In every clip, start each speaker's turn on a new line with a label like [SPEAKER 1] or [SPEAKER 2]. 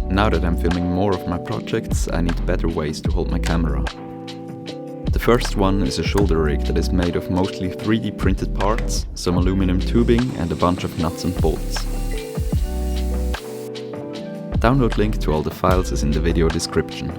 [SPEAKER 1] Now that I'm filming more of my projects, I need better ways to hold my camera. The first one is a shoulder rig that is made of mostly 3D printed parts, some aluminum tubing and a bunch of nuts and bolts. Download link to all the files is in the video description.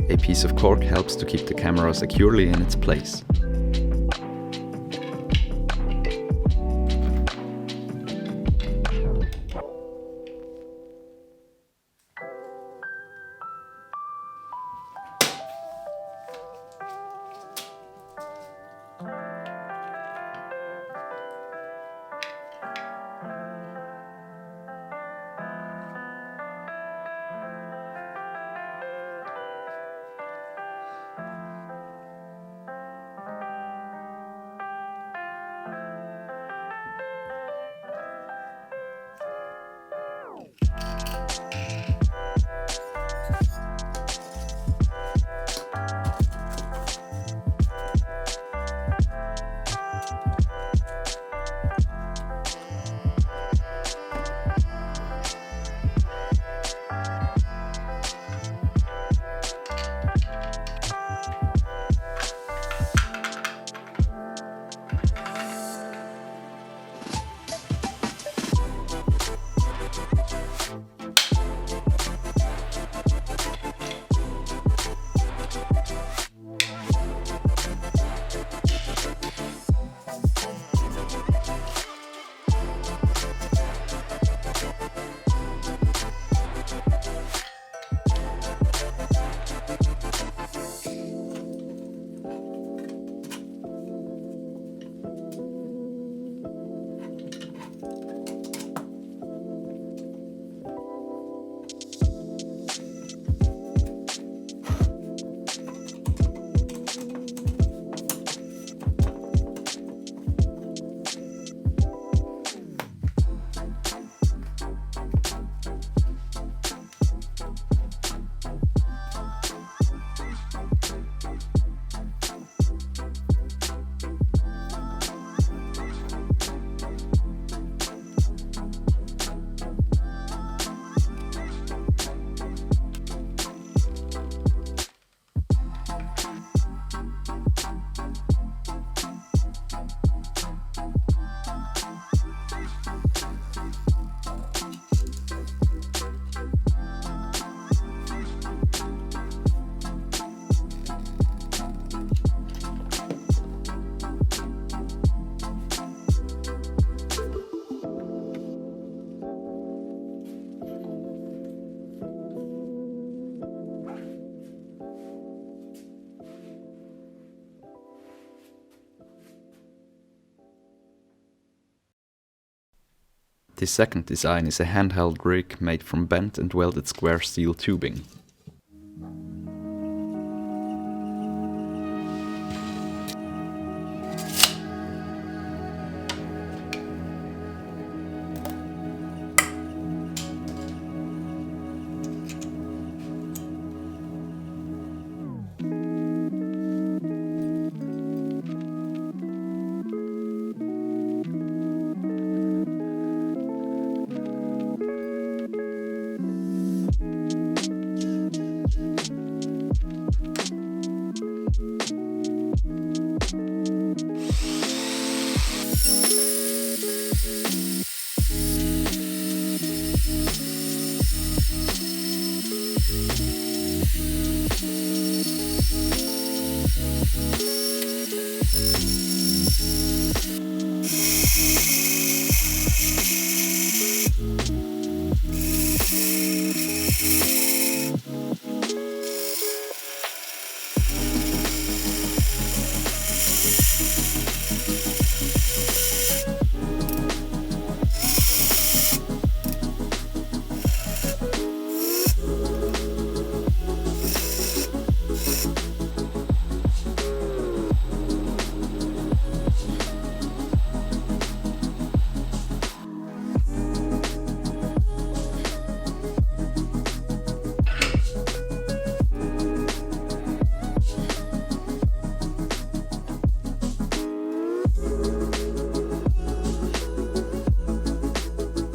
[SPEAKER 1] A piece of cork helps to keep the camera securely in its place. The second design is a handheld rig made from bent and welded square steel tubing.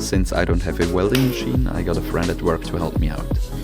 [SPEAKER 1] Since I don't have a welding machine, I got a friend at work to help me out.